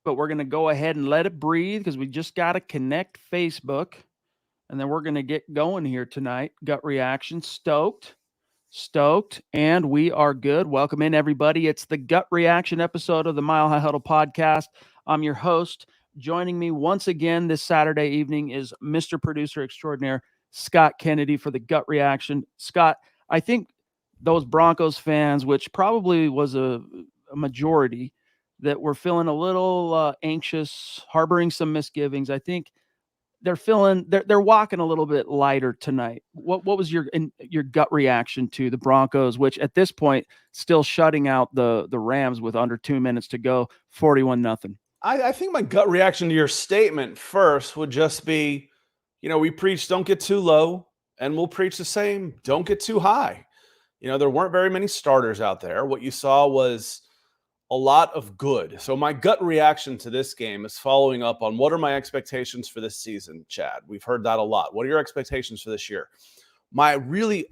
but we're going to go ahead and let it breathe because we just got to connect Facebook. And then we're going to get going here tonight. Gut reaction. Stoked. And we are good. Welcome in, everybody. It's the Gut Reaction episode of the Mile High Huddle podcast. I'm your host. Joining me once again this Saturday evening is Mr. Producer Extraordinaire, Scott Kennedy, for the Gut Reaction. Scott, I think those Broncos fans, which probably was a majority, that were feeling a little anxious, harboring some misgivings, I think they're walking a little bit lighter tonight. What was your gut reaction to the Broncos, which at this point still shutting out the Rams with under 2 minutes to go, 41-0? I think my gut reaction to your statement first would just be, we preach don't get too low, and we'll preach the same, don't get too high. There weren't very many starters out there. What you saw was a lot of good. So my gut reaction to this game is following up on what are my expectations for this season, Chad? We've heard that a lot. What are your expectations for this year? My really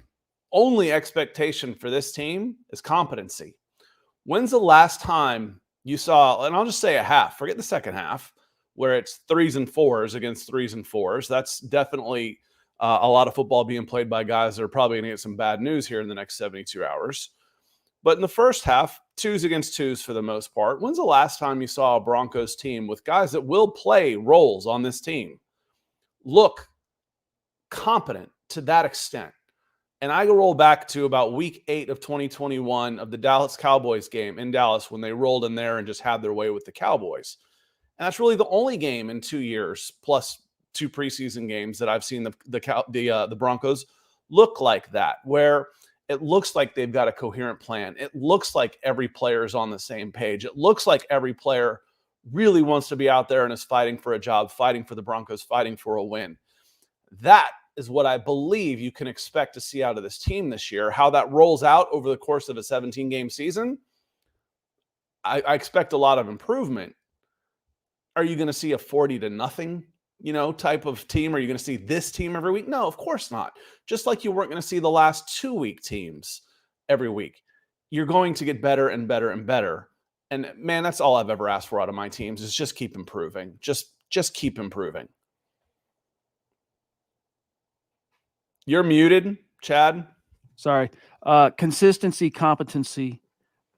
only expectation for this team is competency. When's the last time you saw, and I'll just say a half, forget the second half, where it's 3s and 4s against 3s and 4s. That's definitely a lot of football being played by guys that are probably going to get some bad news here in the next 72 hours. But in the first half, 2s against 2s for the most part. When's the last time you saw a Broncos team with guys that will play roles on this team look competent to that extent? And I roll back to about week 8 of 2021 of the Dallas Cowboys game in Dallas when they rolled in there and just had their way with the Cowboys. And that's really the only game in 2 years, plus 2 preseason games, that I've seen the Broncos look like that, where it looks like they've got a coherent plan. It looks like every player is on the same page. It looks like every player really wants to be out there and is fighting for a job, fighting for the Broncos, fighting for a win. That is what I believe you can expect to see out of this team this year. How that rolls out over the course of a 17-game season, I expect a lot of improvement. Are you going to see a 40-0 type of team? Are you going to see this team every week? No, of course not. Just like you weren't going to see the last 2-week teams every week. You're going to get better and better and better. And man, that's all I've ever asked for out of my teams, is just keep improving. Just keep improving. You're muted, Chad. Sorry. Consistency, competency.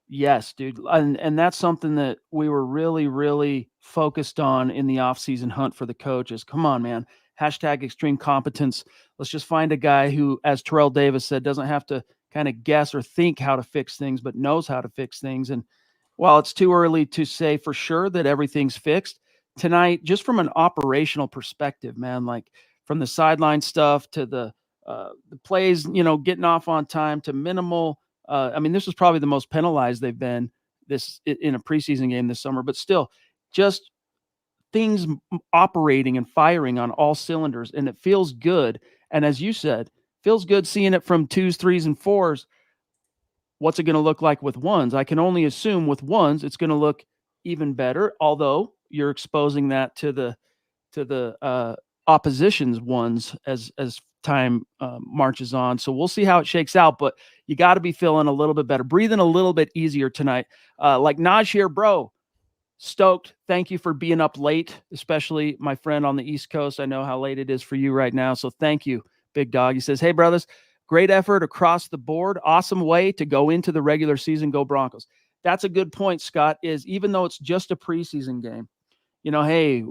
Yes, dude. And that's something that we were really, really focused on in the offseason hunt for the coaches. Come on, man. Hashtag extreme competence. Let's just find a guy who, as Terrell Davis said, doesn't have to kind of guess or think how to fix things, but knows how to fix things. And while it's too early to say for sure that everything's fixed, tonight, just from an operational perspective, man, like from the sideline stuff to the plays, getting off on time to minimal. This was probably the most penalized they've been this in a preseason game this summer, but still just things operating and firing on all cylinders. And it feels good. And as you said, feels good seeing it from 2s, 3s, and 4s. What's it going to look like with 1s? I can only assume with 1s, it's going to look even better. Although you're exposing that to the opposition's 1s as time marches on. So we'll see how it shakes out, but you got to be feeling a little bit better, breathing a little bit easier tonight. Like Naj here, bro, stoked. Thank you for being up late, especially my friend on the East Coast. I know how late it is for you right now. So thank you, big dog. He says, hey, brothers, great effort across the board. Awesome way to go into the regular season. Go Broncos. That's a good point, Scott, is even though it's just a preseason game, hey,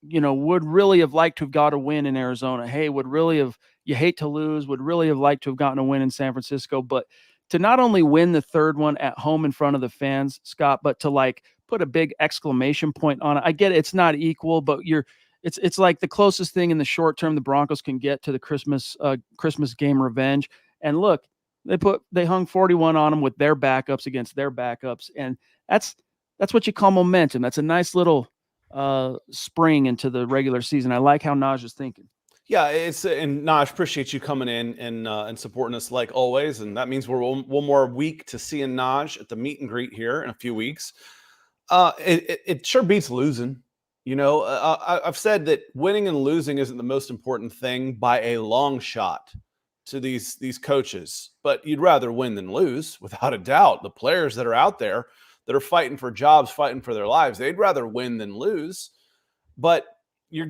would really have liked to have got a win in Arizona. Hey, you hate to lose, would really have liked to have gotten a win in San Francisco. But to not only win the third one at home in front of the fans, Scott, but to put a big exclamation point on it. I get it, it's not equal, but it's like the closest thing in the short term the Broncos can get to the Christmas game revenge. And look, they hung 41 on them with their backups against their backups. And that's what you call momentum. That's a nice little spring into the regular season. I like how Naj is thinking. Yeah, and Naj, appreciate you coming in and supporting us like always. And that means we're one more week to seeing Naj at the meet and greet here in a few weeks. It sure beats losing. I've said that winning and losing isn't the most important thing by a long shot to these coaches, but you'd rather win than lose, without a doubt. The players that are out there, that are fighting for jobs, fighting for their lives. They'd rather win than lose. But you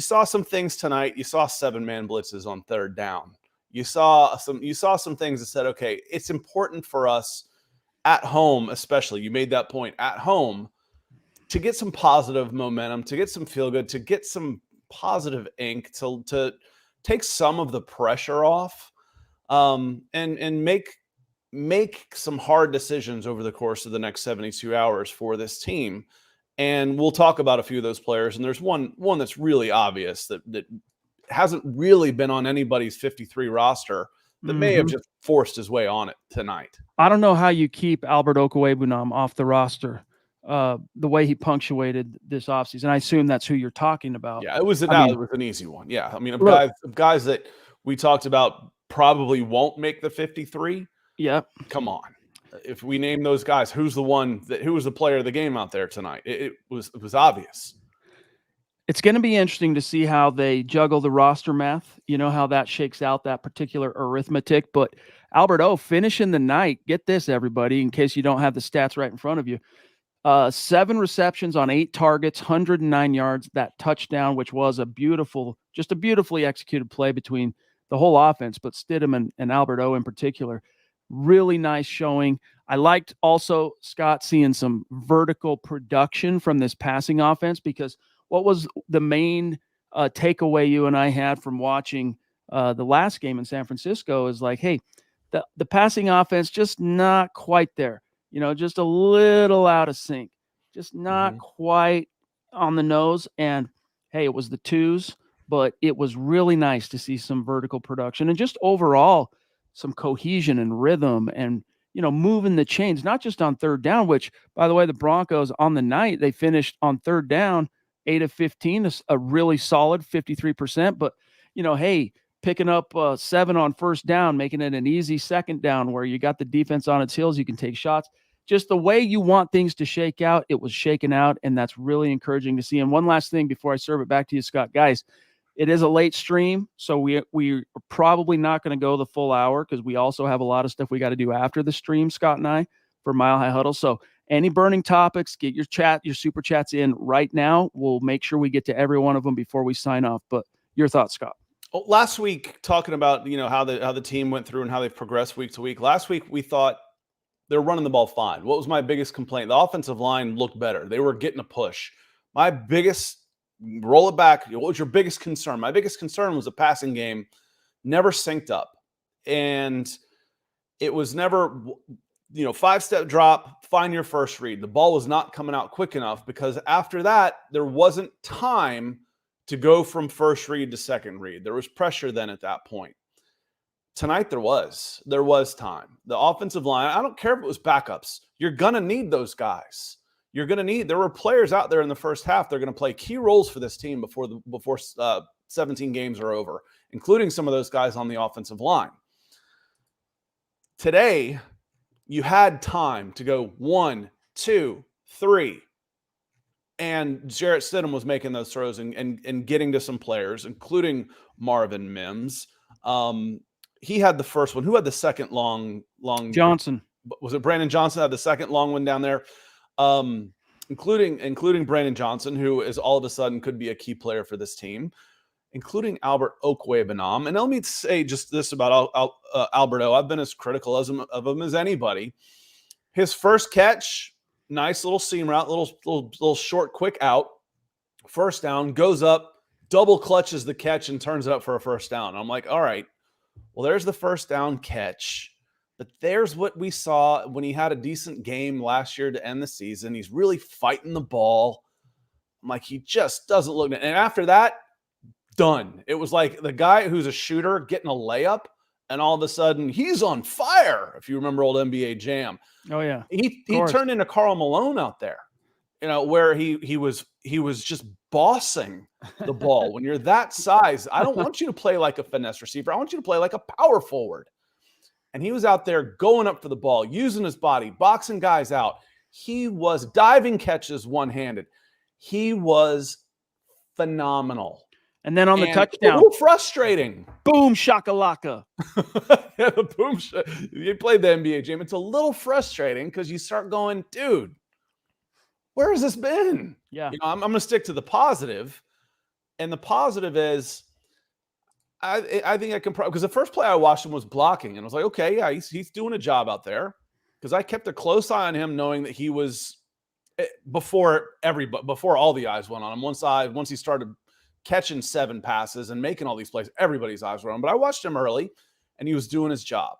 saw some things tonight. You saw 7-man blitzes on third down. You saw some things that said, okay, it's important for us at home, especially. You made that point at home to get some positive momentum, to get some feel good, to get some positive ink, to take some of the pressure off, and make some hard decisions over the course of the next 72 hours for this team. And we'll talk about a few of those players. And there's one that's really obvious that hasn't really been on anybody's 53 roster that may have just forced his way on it tonight. I don't know how you keep Albert Okwuegbunam off the roster. The way he punctuated this offseason, I assume that's who you're talking about. Yeah, it was an easy one. Yeah, I mean, guys that we talked about probably won't make the 53. Yeah, come on. If we name those guys, who was the player of the game out there tonight? It was obvious. It's going to be interesting to see how they juggle the roster math. You know how that shakes out, that particular arithmetic. But Albert O finishing the night. Get this, everybody, in case you don't have the stats right in front of you. 7 receptions on 8 targets, 109 yards, that touchdown, which was a beautifully executed play between the whole offense, but Stidham and Albert O in particular. Really nice showing. I liked also, Scott, seeing some vertical production from this passing offense, because what was the main takeaway you and I had from watching the last game in San Francisco is like, hey, the passing offense just not quite there. You know, just a little out of sync, just not quite on the nose. And hey, it was the twos, but it was really nice to see some vertical production and just overall some cohesion and rhythm and, you know, moving the chains, not just on third down, which, by the way, the Broncos on the night, they finished on third down 8 of 15, a really solid 53%. But, you know, hey, picking up 7 on first down, making it an easy second down where you got the defense on its heels, you can take shots. Just the way you want things to shake out, it was shaken out, and that's really encouraging to see. And one last thing before I serve it back to you, Scott, guys, it is a late stream, so we are probably not going to go the full hour because we also have a lot of stuff we got to do after the stream, Scott and I, for Mile High Huddle. So any burning topics, get your super chats in right now. We'll make sure we get to every one of them before we sign off. But your thoughts, Scott? Well, last week, talking about, you know, how the team went through and how they've progressed week to week. Last week, we thought they're running the ball fine. What was my biggest complaint? The offensive line looked better. They were getting a push. My biggest roll it back. What was your biggest concern? My biggest concern was the passing game never synced up. And it was never, you know, 5-step drop, find your first read. The ball was not coming out quick enough because after that, there wasn't time to go from first read to second read. There was pressure then at that point. Tonight, there was time. The offensive line, I don't care if it was backups. You're going to need those guys. There were players out there in the first half. They're going to play key roles for this team before 17 games are over, including some of those guys on the offensive line. Today, you had time to go 1, 2, 3. And Jarrett Stidham was making those throws and getting to some players, including Marvin Mims. He had the first one. Who had the second long? Johnson. Was it Brandon Johnson had the second long one down there? Including Brandon Johnson, who is all of a sudden could be a key player for this team, including Albert Okwuegbunam. And let me say just this about Albert O. I've been as critical of him as anybody. His first catch, nice little seam route, little short, quick out, first down, goes up, double clutches the catch and turns it up for a first down. I'm like, all right, well, there's the first down catch. But there's what we saw when he had a decent game last year to end the season. He's really fighting the ball. I'm like, he just doesn't look. And after that, done. It was like the guy who's a shooter getting a layup, and all of a sudden he's on fire. If you remember old NBA Jam. Oh yeah. He turned into Karl Malone out there, you know, where he was just bossing the ball. When you're that size, I don't want you to play like a finesse receiver. I want you to play like a power forward. And he was out there going up for the ball, using his body, boxing guys out. He was diving catches one-handed. He was phenomenal. And then on the touchdown. A little frustrating. Boom, shakalaka. Yeah, the boom. You played the NBA, Jim. It's a little frustrating because you start going, dude, Where has this been? Yeah. I'm going to stick to the positive, and the positive is I think I can because the first play I watched him was blocking, and I was like, okay, yeah, he's doing a job out there, because I kept a close eye on him, knowing that he was before all the eyes went on him. Once he started catching 7 passes and making all these plays, everybody's eyes were on him. But I watched him early, and he was doing his job.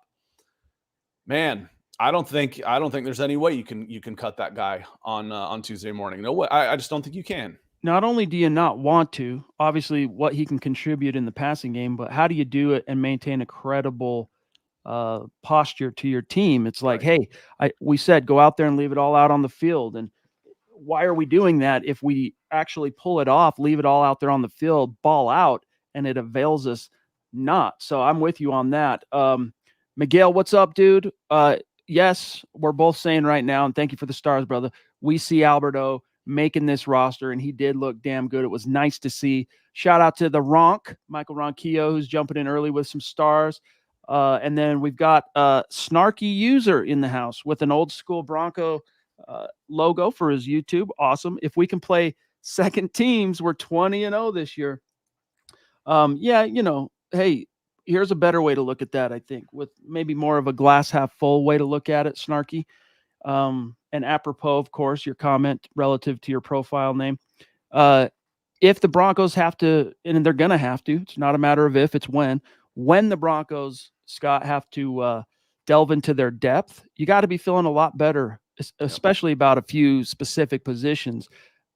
Man, I don't think there's any way you can cut that guy on Tuesday morning. No way. I just don't think you can. Not only do you not want to, obviously what he can contribute in the passing game, but how do you do it and maintain a credible posture to your team? It's like, Right. hey, we said go out there and leave it all out on the field. And why are we doing that if we actually pull it off, leave it all out there on the field, ball out, and it avails us not? So I'm with you on that. Miguel, what's up, dude? Yes, we're both saying right now, and thank you for the stars, brother. We see Alberto making this roster, and he did look damn good. It was nice to see. Shout out to the Michael Ronquillo, who's jumping in early with some stars. And then we've got Snarky User in the house with an old school Bronco logo for his YouTube. Awesome. If we can play second teams, we're 20-0 this year. Yeah, hey, here's a better way to look at that, I think, with maybe more of a glass half full way to look at it, Snarky. And apropos, of course, your comment relative to your profile name. If the Broncos have to, and they're going to have to, it's not a matter of if, it's when the Broncos, Scott, have to delve into their depth, you got to be feeling a lot better, especially about a few specific positions,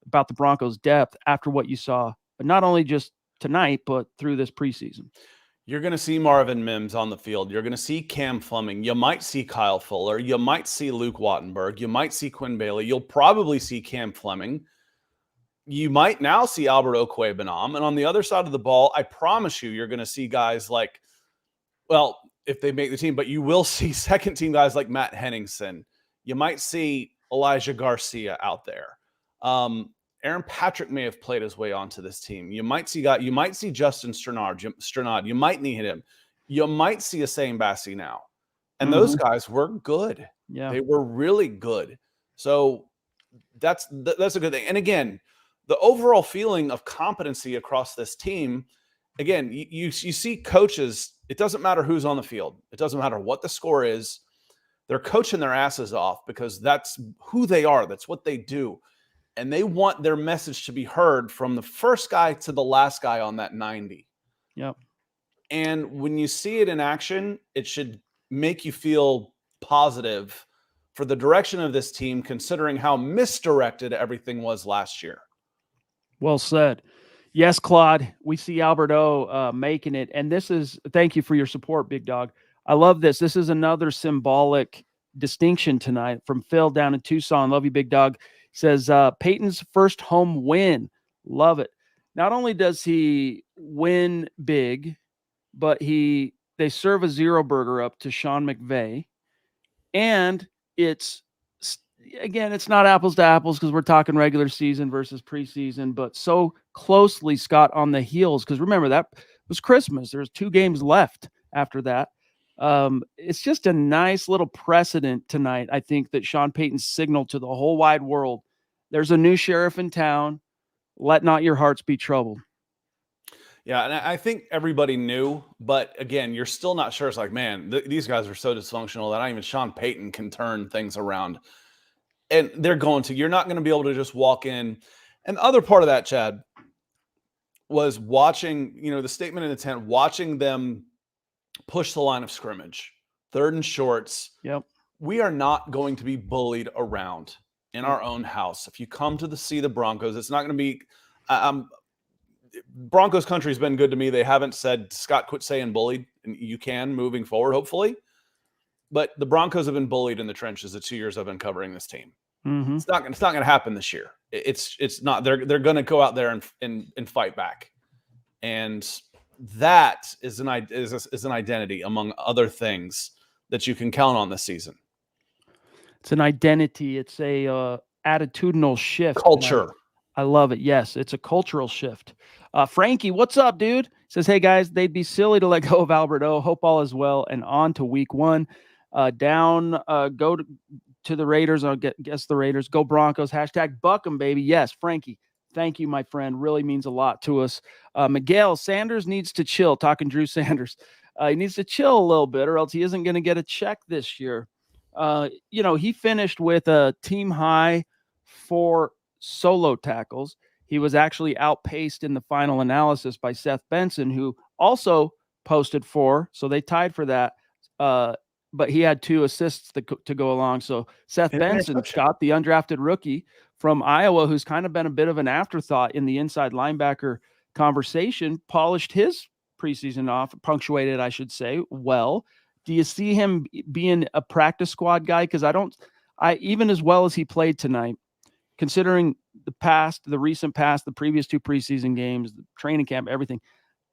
about the Broncos' depth after what you saw, but not only just tonight, but through this preseason. You're going to see Marvin Mims on the field. You're going to see Cam Fleming. You might see Kyle Fuller. You might see Luke Wattenberg. You might see Quinn Bailey. You'll probably see Cam Fleming. You might now see Albert Okwuegbunam. And on the other side of the ball, I promise you're going to see guys like, well, if they make the team, but you will see second team guys like Matt Henningsen. You might see Elijah Garcia out there. Aaron Patrick may have played his way onto this team. You might see Justin Strnad. You might need him. You might see a Same Bassi now. And those guys were good. Yeah. They were really good. So that's a good thing. And again, the overall feeling of competency across this team, again, you see coaches, it doesn't matter who's on the field. It doesn't matter what the score is. They're coaching their asses off because that's who they are. That's what they do. And they want their message to be heard from the first guy to the last guy on that 90. Yep. And when you see it in action, it should make you feel positive for the direction of this team, considering how misdirected everything was last year. Well said. Yes, Claude, we see Alberto making it. And thank you for your support, big dog. I love this. This is another symbolic distinction tonight from Phil down in Tucson. Love you, big dog. Says Peyton's first home win. Love it. Not only does he win big, but they serve a zero burger up to Sean McVay. And it's not apples to apples because we're talking regular season versus preseason, but so closely, Scott, on the heels. Because remember, that was Christmas. There's 2 games left after that. It's just a nice little precedent tonight, I think, that Sean Payton signaled to the whole wide world. There's a new sheriff in town. Let not your hearts be troubled. Yeah, and I think everybody knew, but again, you're still not sure. It's like, man, these guys are so dysfunctional that not even Sean Payton can turn things around. And you're not going to be able to just walk in. And the other part of that, Chad, was watching, the statement of intent, watching them push the line of scrimmage, 3rd and shorts. Yep. We are not going to be bullied around in our own house. If you come to see the Broncos, it's not going to be Broncos country has been good to me. They haven't said, Scott, quit saying bullied, and you can moving forward, hopefully. But the Broncos have been bullied in the trenches the 2 years I've been covering this team. Mm-hmm. It's not going to happen this year. It's not. They're going to go out there and fight back, and that is an identity among other things that you can count on this season. It's an identity. It's a attitudinal shift. Culture. I love it. Yes, it's a cultural shift. Frankie, what's up, dude? Says, hey, guys, they'd be silly to let go of Alberto. Hope all is well. And on to week 1. Go to the Raiders. I'll guess the Raiders. Go Broncos. Hashtag buck 'em, baby. Yes, Frankie. Thank you, my friend. Really means a lot to us. Miguel, Sanders needs to chill. Talking Drew Sanders. He needs to chill a little bit, or else he isn't going to get a check this year. He finished with a team high 4 solo tackles. He was actually outpaced in the final analysis by Seth Benson, who also posted 4. So they tied for that. But he had 2 assists to go along. So Seth Benson, Scott, the undrafted rookie from Iowa, who's kind of been a bit of an afterthought in the inside linebacker conversation, polished his preseason off, punctuated, I should say, well. Do you see him being a practice squad guy? Because even as well as he played tonight, considering the recent past, the previous 2 preseason games, the training camp, everything,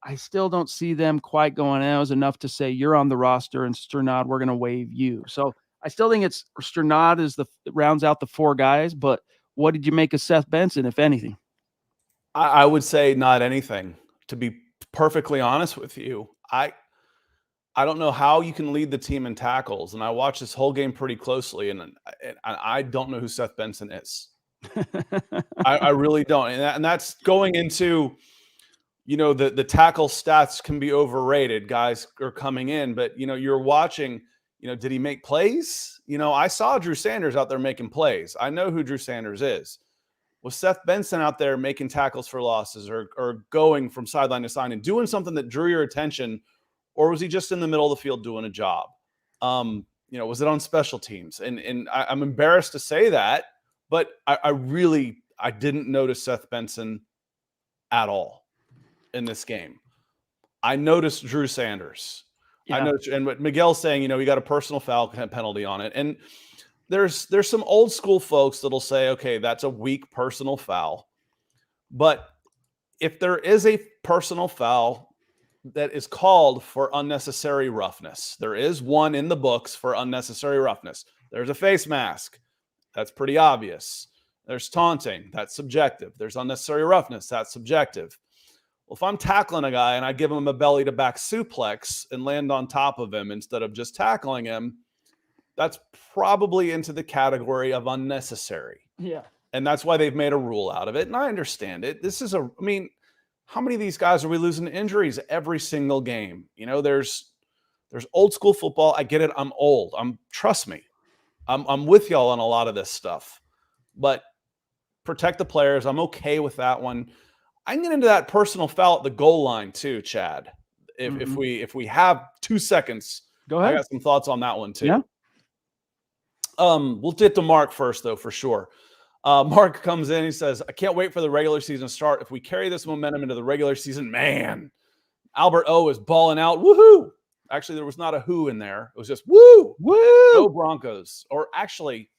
I still don't see them quite going out enough to say you're on the roster and Sternad, we're going to waive you. So I still think it's Sternad rounds out the 4 guys, but what did you make of Seth Benson, if anything? I would say not anything, to be perfectly honest with you. I don't know how you can lead the team in tackles, and I watched this whole game pretty closely, and I don't know who Seth Benson is. I really don't, and that's going into, the tackle stats can be overrated. Guys are coming in, but you're watching. Did he make plays? I saw Drew Sanders out there making plays. I know who Drew Sanders is. Was Seth Benson out there making tackles for losses or going from sideline to sideline and doing something that drew your attention, or was he just in the middle of the field doing a job? Was it on special teams? And I'm embarrassed to say that, but I didn't notice Seth Benson at all in this game. I noticed Drew Sanders. Yeah. I noticed, and what Miguel's saying, he got a personal foul penalty on it. And there's some old school folks that'll say, okay, that's a weak personal foul. But if there is a personal foul that is called for unnecessary roughness, there is one in the books for unnecessary roughness. There's a face mask. That's pretty obvious. There's taunting. That's subjective. There's unnecessary roughness. That's subjective. Well, if I'm tackling a guy and I give him a belly to back suplex and land on top of him instead of just tackling him, that's probably into the category of unnecessary. Yeah. And that's why they've made a rule out of it. And I understand it. How many of these guys are we losing to injuries every single game? There's old school football. I get it. I'm old. Trust me. I'm with y'all on a lot of this stuff, but protect the players. I'm okay with that one. I can get into that personal foul at the goal line too, Chad. If we have 2 seconds, go ahead. I got some thoughts on that one too. Yeah. We'll get to Mark first though, for sure. Mark comes in. He says, I can't wait for the regular season to start. If we carry this momentum into the regular season, man, Albert O is balling out. Woohoo. Actually, there was not a who in there. It was just woo, woo, go Broncos. Or actually,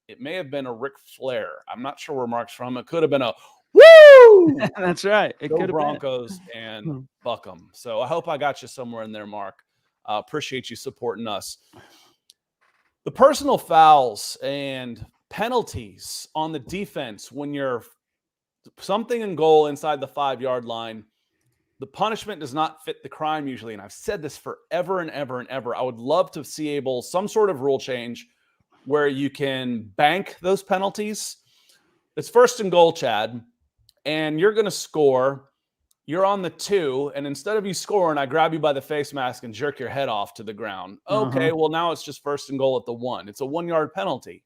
it may have been a Ric Flair. I'm not sure where Mark's from. It could have been a woo. That's right. It could have Broncos and buck 'em. So I hope I got you somewhere in there, Mark. Appreciate you supporting us. The personal fouls and penalties on the defense when you're something in goal inside the 5-yard line, the punishment does not fit the crime usually. And I've said this forever and ever and ever. I would love to see some sort of rule change where you can bank those penalties. It's 1st and goal, Chad, and you're going to score. You're on the 2, and instead of you scoring, I grab you by the face mask and jerk your head off to the ground. Okay, well, now it's just 1st and goal at the 1. It's a 1-yard penalty.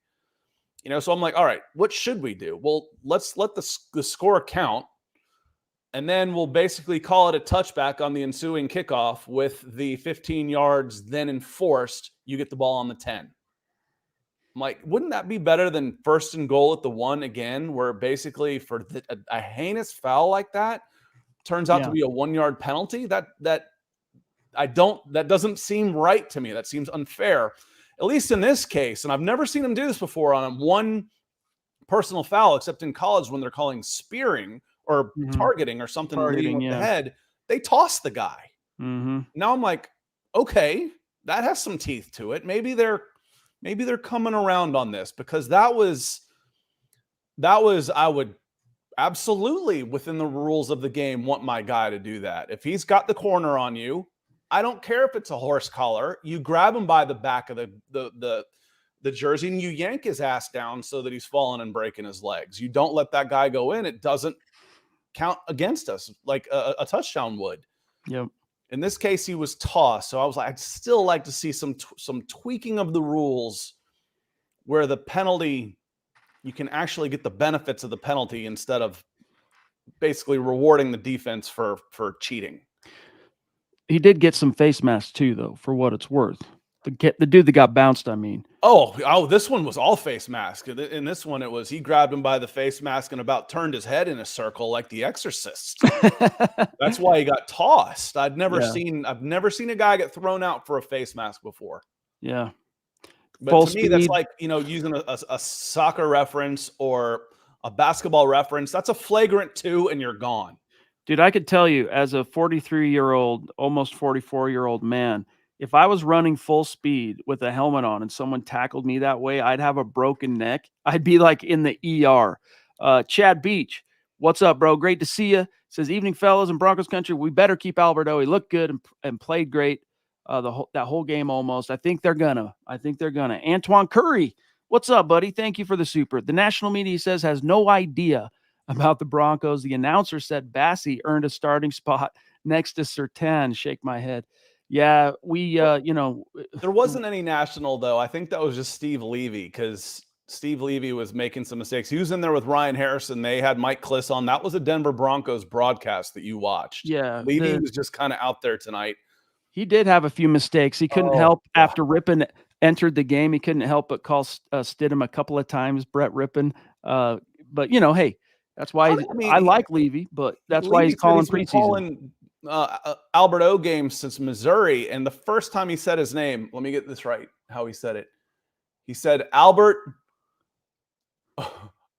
So I'm like, all right, what should we do? Well, let's let the score count, and then we'll basically call it a touchback on the ensuing kickoff with the 15 yards then enforced. You get the ball on the 10. I'm like, wouldn't that be better than 1st and goal at the 1 again, where basically for a heinous foul like that turns out to be a 1-yard penalty? That doesn't seem right to me. That seems unfair, at least in this case. And I've never seen them do this before on one personal foul, except in college when they're calling spearing or targeting or something leading with the head. They toss the guy. Now I'm like, okay, that has some teeth to it. Maybe they're coming around on this, because that was I would absolutely, within the rules of the game, want my guy to do that. If he's got the corner on you, I don't care if it's a horse collar. You grab him by the back of the the jersey and you yank his ass down so that he's falling and breaking his legs. You don't let that guy go in. It doesn't count against us like a touchdown would. Yep. In this case, he was tossed. So I was like, I'd still like to see some tweaking of the rules where the penalty, you can actually get the benefits of the penalty instead of basically rewarding the defense for cheating. He did get some face masks too, though, for what it's worth. The dude that got bounced, I mean. Oh, this one was all face mask. In this one, it was he grabbed him by the face mask and about turned his head in a circle like the Exorcist. That's why he got tossed. I've never seen a guy get thrown out for a face mask before. Yeah. But Full to me, that's speed. like, using a soccer reference or a basketball reference. That's a flagrant 2 and you're gone. Dude, I could tell you as a 43-year-old, almost 44-year-old man, if I was running full speed with a helmet on and someone tackled me that way, I'd have a broken neck. I'd be like in the ER. Chad Beach, what's up, bro? Great to see you. Says, evening, fellas in Broncos country. We better keep Alberto. He looked good and played great that whole game almost. I think they're gonna. Antoine Curry, what's up, buddy? Thank you for the super. The national media says has no idea about the Broncos. The announcer said Bassie earned a starting spot next to Surtain. Shake my head. Yeah, there wasn't any national, though. I think that was just Steve Levy, because Steve Levy was making some mistakes. He was in there with Ryan Harrison. They had Mike Kliss on. That was a Denver Broncos broadcast that you watched. Yeah. Levy was just kind of out there tonight. He did have a few mistakes. He couldn't help after Rippon entered the game. He couldn't help but call Stidham a couple of times, Brett Rippon. But, hey, that's why I like Levy, but that's why he's calling preseason. Albert O games since Missouri, and the first time he said his name, let me get this right, how he said it. He said Albert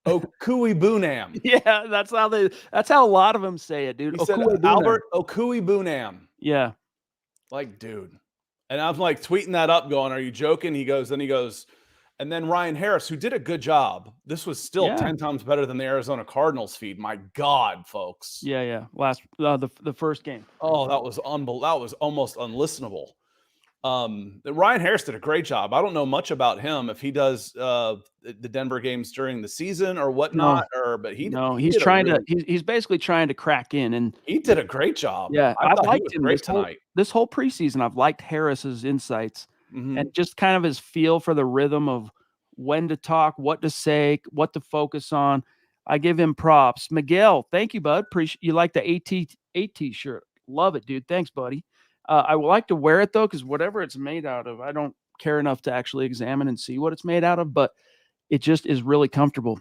Okuibunam. Yeah, that's how a lot of them say it, dude. He said Albert Okuibunam. Yeah. Like, dude. And I'm like tweeting that up going, are you joking? He goes, and then Ryan Harris, who did a good job. This was still 10 times better than the Arizona Cardinals feed. My God, folks. Yeah. The first game. Oh, that was that was almost unlistenable. Ryan Harris did a great job. I don't know much about him, if he does the Denver games during the season or whatnot, he's basically trying to crack in, and he did a great job. Yeah, I liked him great tonight. This whole preseason, I've liked Harris's insights and just kind of his feel for the rhythm of when to talk, what to say, what to focus on. I give him props. Miguel, thank you, bud. Appreciate you like the AT shirt. Love it, dude. Thanks, buddy. I would like to wear it though, because whatever it's made out of, I don't care enough to actually examine and see what it's made out of, but it just is really comfortable.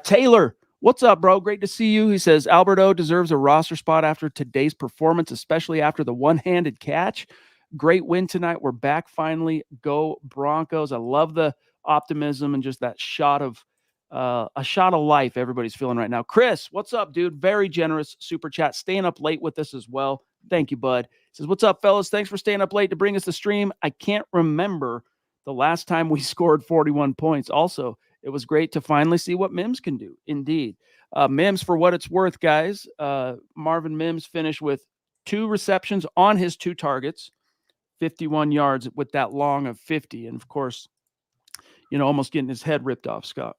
Taylor, what's up, bro? Great to see you. He says Alberto deserves a roster spot after today's performance, especially after the one-handed catch. Great win tonight. We're back finally. Go Broncos. I love the optimism and just that shot of life everybody's feeling right now. Chris, what's up, dude? Very generous super chat. Staying up late with us as well. Thank you, bud. He says, what's up, fellas? Thanks for staying up late to bring us the stream. I can't remember the last time we scored 41 points. Also, it was great to finally see what Mims can do. Indeed. Mims, for what it's worth, guys, Marvin Mims finished with 2 receptions on his 2 targets, 51 yards with that long of 50. And, of course, almost getting his head ripped off, Scott.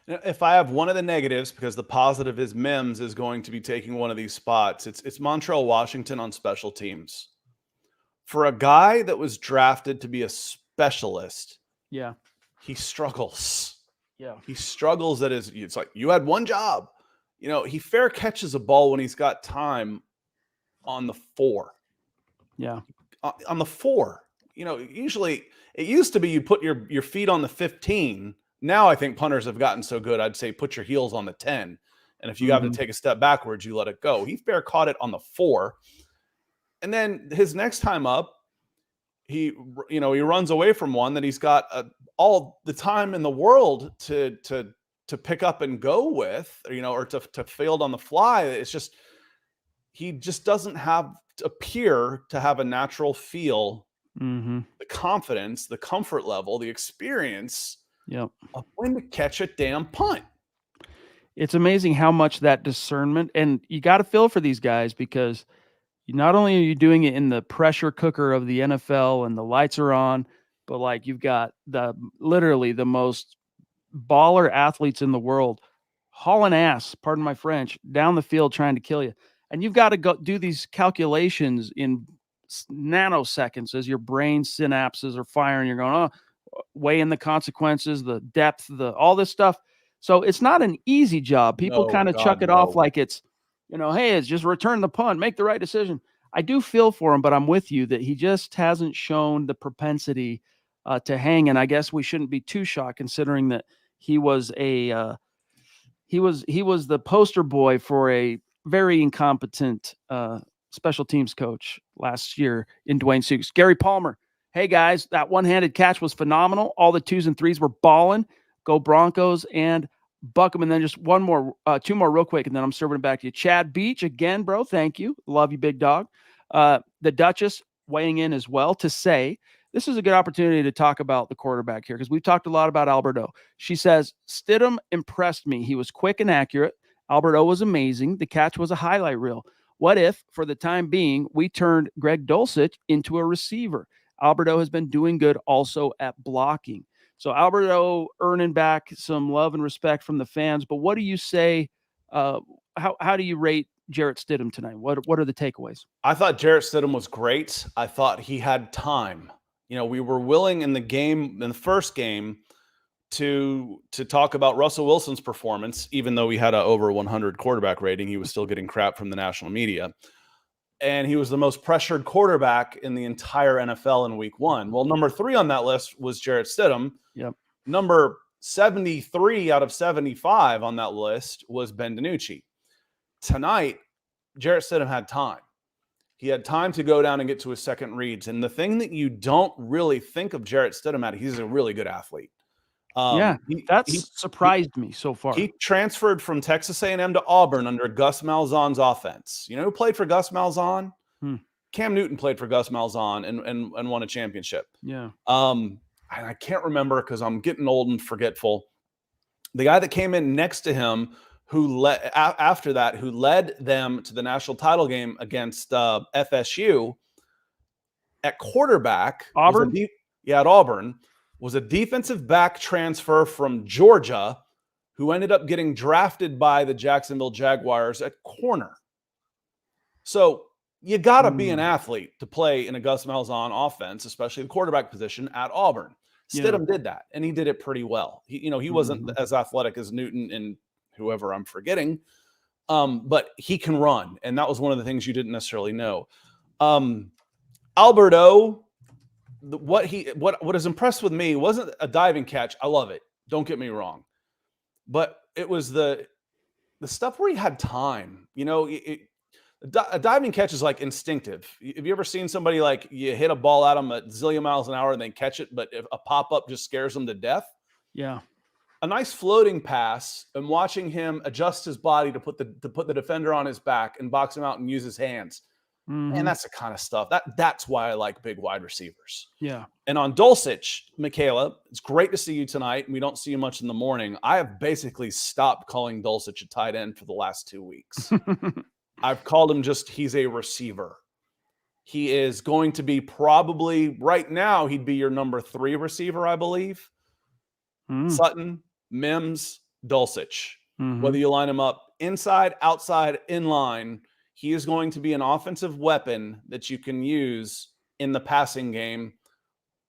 If I have one of the negatives, because the positive is Mims is going to be taking one of these spots, it's Montrell Washington on special teams. For a guy that was drafted to be a specialist, he struggles. Yeah, he struggles it's like, you had one job. He fair catches a ball when he's got time on the 4. Yeah. On the 4. Usually it used to be you put your feet on the 15. Now I think punters have gotten so good, I'd say put your heels on the 10. And if you have to take a step backwards, you let it go. He fair caught it on the 4. And then his next time up, he runs away from one that he's got all the time in the world to pick up and go with, or to field on the fly. It's just, he just doesn't appear to have a natural feel, the confidence, the comfort level, the experience of when to catch a damn punt. It's amazing how much that discernment, and you got to feel for these guys, because not only are you doing it in the pressure cooker of the NFL and the lights are on, but like you've got literally the most baller athletes in the world hauling ass, pardon my French, down the field trying to kill you. And you've got to go do these calculations in nanoseconds as your brain synapses are firing. You're going, weighing the consequences, the depth, all this stuff. So it's not an easy job. People No, kind of chuck God, it off no. like it's, hey, it's just return the punt, make the right decision. I do feel for him, but I'm with you that he just hasn't shown the propensity to hang. And I guess we shouldn't be too shocked considering that he was he was the poster boy for a very incompetent special teams coach last year in Dwayne Suggs. Gary Palmer, hey guys, that one-handed catch was phenomenal. All the 2s and 3s were balling. Go Broncos and buck them. And then just two more real quick, and then I'm serving it back to you. Chad Beach, again, bro, thank you. Love you, big dog. The Duchess weighing in as well to say, this is a good opportunity to talk about the quarterback here because we've talked a lot about Alberto. She says, Stidham impressed me. He was quick and accurate. Alberto was amazing. The catch was a highlight reel. What if, for the time being, we turned Greg Dulcich into a receiver? Alberto has been doing good also at blocking. So Alberto earning back some love and respect from the fans. But what do you say? How do you rate Jarrett Stidham tonight? What are the takeaways? I thought Jarrett Stidham was great. I thought he had time. We were willing in the first game, to talk about Russell Wilson's performance, even though he had a over 100 quarterback rating, he was still getting crap from the national media. And he was the most pressured quarterback in the entire NFL in week 1. Well, number 3 on that list was Jarrett Stidham. Yep. Number 73 out of 75 on that list was Ben DiNucci. Tonight, Jarrett Stidham had time. He had time to go down and get to his second reads. And the thing that you don't really think of Jarrett Stidham at, he's a really good athlete. That's surprised me so far. He transferred from Texas A&M to Auburn under Gus Malzahn's offense. You know who played for Gus Malzahn? Cam Newton played for Gus Malzahn and won a championship. Yeah. I can't remember because I'm getting old and forgetful. The guy that came in next to him who led them to the national title game against FSU at quarterback. Auburn? At Auburn. Was a defensive back transfer from Georgia who ended up getting drafted by the Jacksonville Jaguars at corner. So you got to be an athlete to play in a Gus Malzahn offense, especially the quarterback position at Auburn. Stidham did that, and he did it pretty well. He wasn't as athletic as Newton and whoever I'm forgetting, but he can run, and that was one of the things you didn't necessarily know. Alberto, what has impressed with me wasn't a diving catch. I love it. Don't get me wrong, but it was the stuff where he had time. A diving catch is like instinctive. Have you ever seen somebody like you hit a ball at them a zillion miles an hour and they catch it, but if a pop-up just scares them to death? Yeah. A nice floating pass and watching him adjust his body to put the defender on his back and box him out and use his hands. And that's the kind of stuff that's why I like big wide receivers. Yeah. And on Dulcich, Michaela, it's great to see you tonight. We don't see you much in the morning. I have basically stopped calling Dulcich a tight end for the last 2 weeks. I've called him he's a receiver. He is going to be probably right now, he'd be your number 3 receiver, I believe. Sutton, Mims, Dulcich. Whether you line him up inside, outside, in line, he is going to be an offensive weapon that you can use in the passing game.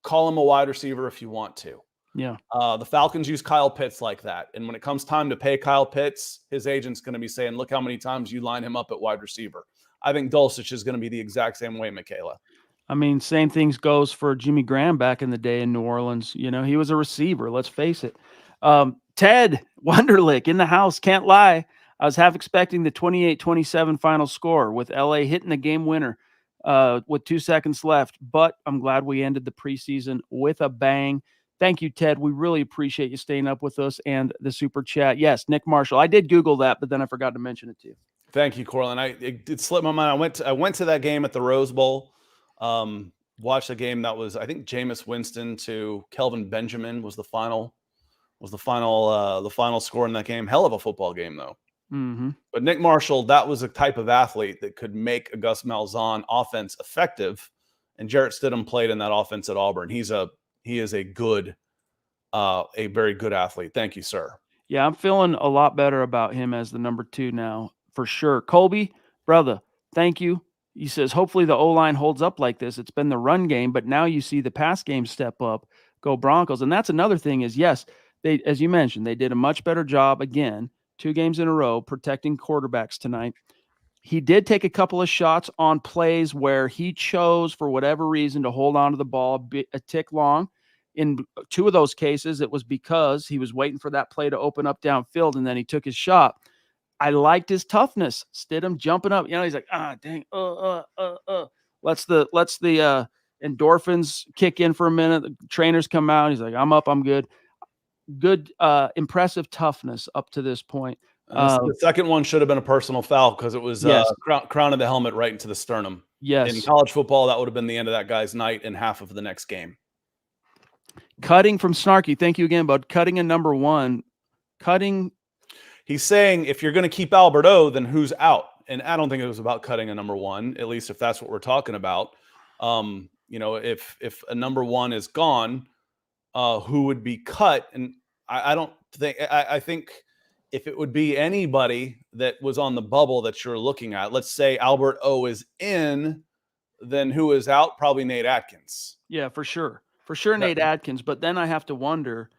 Call him a wide receiver if you want to. Yeah. The Falcons use Kyle Pitts like that. And when it comes time to pay Kyle Pitts, his agent's going to be saying, look how many times you line him up at wide receiver. I think Dulcich is going to be the exact same way, Michaela. I mean, same things goes for Jimmy Graham back in the day in New Orleans. He was a receiver. Let's face it. Ted Wonderlick in the house. Can't lie. I was half expecting the 28-27 final score with LA hitting the game winner with 2 seconds left, but I'm glad we ended the preseason with a bang. Thank you, Ted. We really appreciate you staying up with us and the super chat. Yes, Nick Marshall. I did Google that, but then I forgot to mention it to you. Thank you, Corlin. It slipped my mind. I went to that game at the Rose Bowl. Watched a game that was, I think, Jameis Winston to Kelvin Benjamin was the final score in that game. Hell of a football game, though. But Nick Marshall, that was a type of athlete that could make a Gus Malzahn offense effective, and Jarrett Stidham played in that offense at Auburn. He's a he is a very good athlete. Thank you, sir. Yeah, I'm feeling a lot better about him as the number 2 now, for sure. Colby, brother, thank you. He says, hopefully the O-line holds up like this. It's been the run game, but now you see the pass game step up. Go Broncos. And that's another thing is, yes, they, as you mentioned, they did a much better job again, 2 games in a row, protecting quarterbacks tonight. He did take a couple of shots on plays where he chose, for whatever reason, to hold on to the ball a tick long. In 2 of those cases, it was because he was waiting for that play to open up downfield, and then he took his shot. I liked his toughness. Stidham jumping up. He's like, dang, Let's the endorphins kick in for a minute. The trainers come out. He's like, I'm up, I'm good. Good, impressive toughness up to this point. The second one should have been a personal foul because it was Yes. crown of the helmet right into the sternum. Yes. In college football, that would have been the end of that guy's night and half of the next game. Cutting from Snarky. Thank you again, bud. Cutting a number 1. Cutting. He's saying if you're going to keep Albert O, then who's out? And I don't think it was about cutting a number 1, at least if that's what we're talking about. If a number 1 is gone, who would be cut? And I don't think, I think if it would be anybody that was on the bubble that you're looking at, let's say Albert O is in, then who is out? Probably Nate Atkins. Yeah, for sure. For sure, Nate Atkins. But then I have to wonder,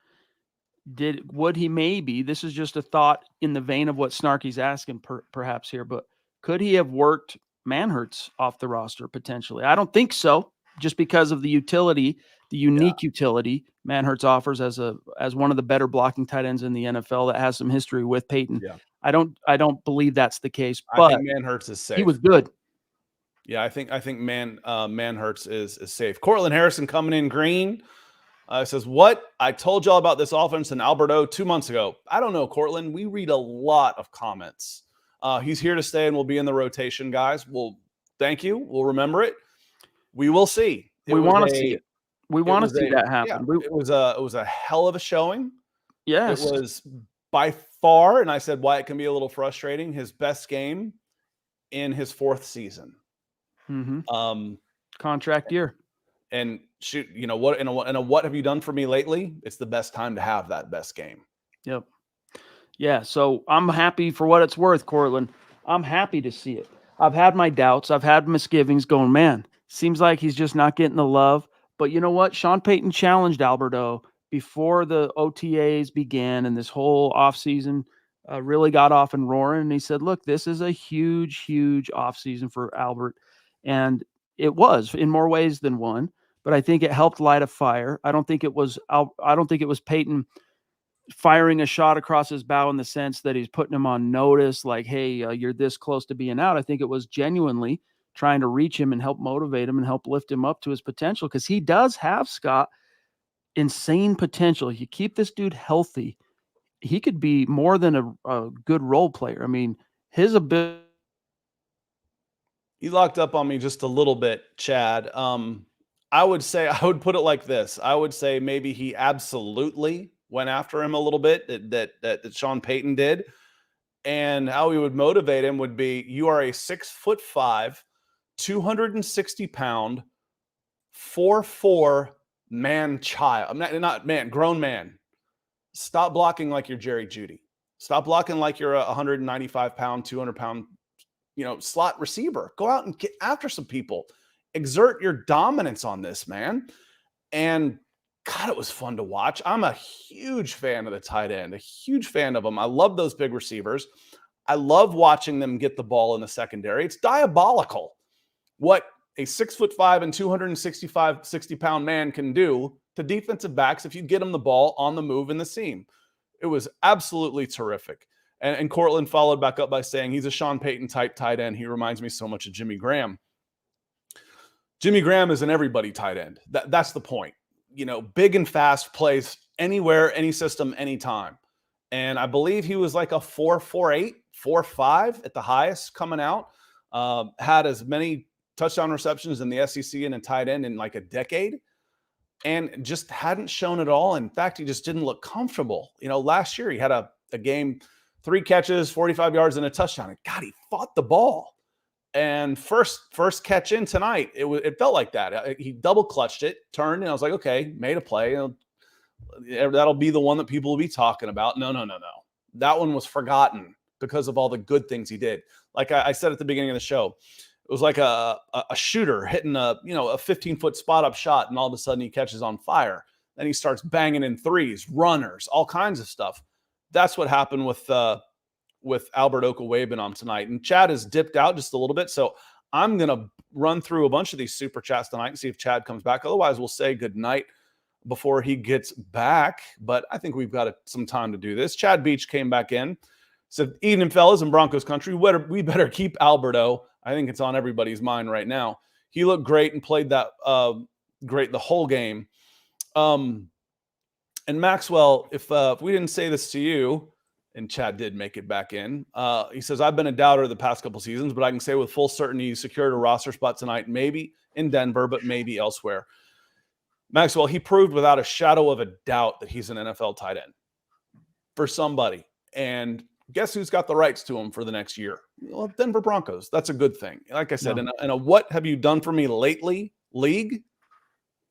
would he maybe, this is just a thought in the vein of what Snarky's asking perhaps here, but could he have worked Manhertz off the roster potentially? I don't think so, just because of the utility, the unique utility Manhertz offers as one of the better blocking tight ends in the NFL that has some history with Peyton. Yeah. I don't believe that's the case, but I think Manhertz is safe. He was good. Yeah, I think Manhertz is safe. Cortland Harrison coming in green. Says, what? I told y'all about this offense in Alberto 2 months ago. I don't know, Cortland. We read a lot of comments. He's here to stay and will be in the rotation, guys. Well, thank you. We'll remember it. We will see. We want to see it. We want to see that happen. Yeah, it was a hell of a showing. Yes. It was by far, and I said why it can be a little frustrating, his best game in his 4th season. Mm-hmm. Contract year. And shoot, what? And what have you done for me lately? It's the best time to have that best game. Yep. Yeah. So I'm happy for what it's worth, Cortland. I'm happy to see it. I've had my doubts. I've had misgivings going, man, seems like he's just not getting the love. But you know what? Sean Payton challenged Alberto before the OTAs began and this whole offseason really got off and roaring. And he said, look, this is a huge, huge offseason for Albert. And it was in more ways than one, but I think it helped light a fire. I don't think it was Peyton firing a shot across his bow in the sense that he's putting him on notice, like, hey, you're this close to being out. I think it was genuinely trying to reach him and help motivate him and help lift him up to his potential, because he does have, Scott, insane potential. You keep this dude healthy, he could be more than a good role player. I mean, his ability. You locked up on me just a little bit, Chad. I would put it like this. I would say maybe he absolutely went after him a little bit, that Sean Payton did. And how he would motivate him would be, you are a 6'5", 260-pound, 4'4" man child. Not man, grown man. Stop blocking like you're Jerry Jeudy. Stop blocking like you're a 195-pound, 200-pound, slot receiver. Go out and get after some people. Exert your dominance on this, man. And God, it was fun to watch. I'm a huge fan of the tight end, a huge fan of them. I love those big receivers. I love watching them get the ball in the secondary. It's diabolical what a 6'5" and 60-pound man can do to defensive backs if you get them the ball on the move in the seam. It was absolutely terrific. And Cortland followed back up by saying he's a Sean Payton type tight end. He reminds me so much of Jimmy Graham. Jimmy Graham is an everybody tight end. That's the point. Big and fast, plays anywhere, any system, anytime. And I believe he was like a 4.48, 4.5 at the highest coming out. Had as many touchdown receptions in the SEC and a tight end in like a decade, and just hadn't shown it all. In fact, he just didn't look comfortable. Last year he had a game, 3 catches, 45 yards, and a touchdown. And God, he fought the ball. And first catch in tonight, it felt like that. He double clutched it, turned, and I was like, okay, made a play. That'll be the one that people will be talking about. No. That one was forgotten because of all the good things he did. Like I said at the beginning of the show, it was like a shooter hitting a 15-foot spot up shot, and all of a sudden he catches on fire. Then he starts banging in threes, runners, all kinds of stuff. That's what happened with Albert Okwuegbunam tonight. And Chad has dipped out just a little bit, so I'm gonna run through a bunch of these super chats tonight and see if Chad comes back. Otherwise, we'll say good night before he gets back. But I think we've got some time to do this. Chad Beach came back in, said, "Evening, fellas in Broncos country. We better keep Alberto." I think it's on everybody's mind right now. He looked great and played that great the whole game. And Maxwell, if we didn't say this to you, and Chad did make it back in, he says, "I've been a doubter the past couple seasons, but I can say with full certainty he secured a roster spot tonight, maybe in Denver, but maybe elsewhere." Maxwell, he proved without a shadow of a doubt that he's an NFL tight end for somebody. And guess who's got the rights to him for the next year? Well, Denver Broncos. That's a good thing. Like I said, in a what have you done for me lately league,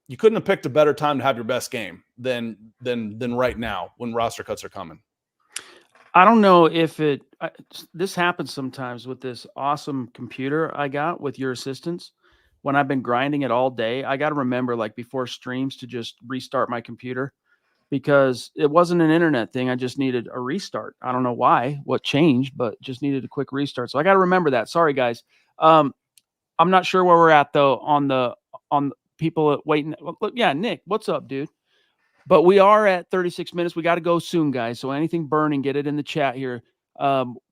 you couldn't have picked a better time to have your best game than right now when roster cuts are coming. I don't know if this happens sometimes with this awesome computer I got with your assistance. When I've been grinding it all day, I got to remember, like before streams, to just restart my computer, because it wasn't an internet thing. I just needed a restart. I don't know what changed, but just needed a quick restart. So I got to remember that. Sorry, guys. I'm not sure where we're at though on people waiting. Look, yeah, Nick, what's up, dude? But we are at 36 minutes. We got to go soon, guys. So anything burning, get it in the chat here.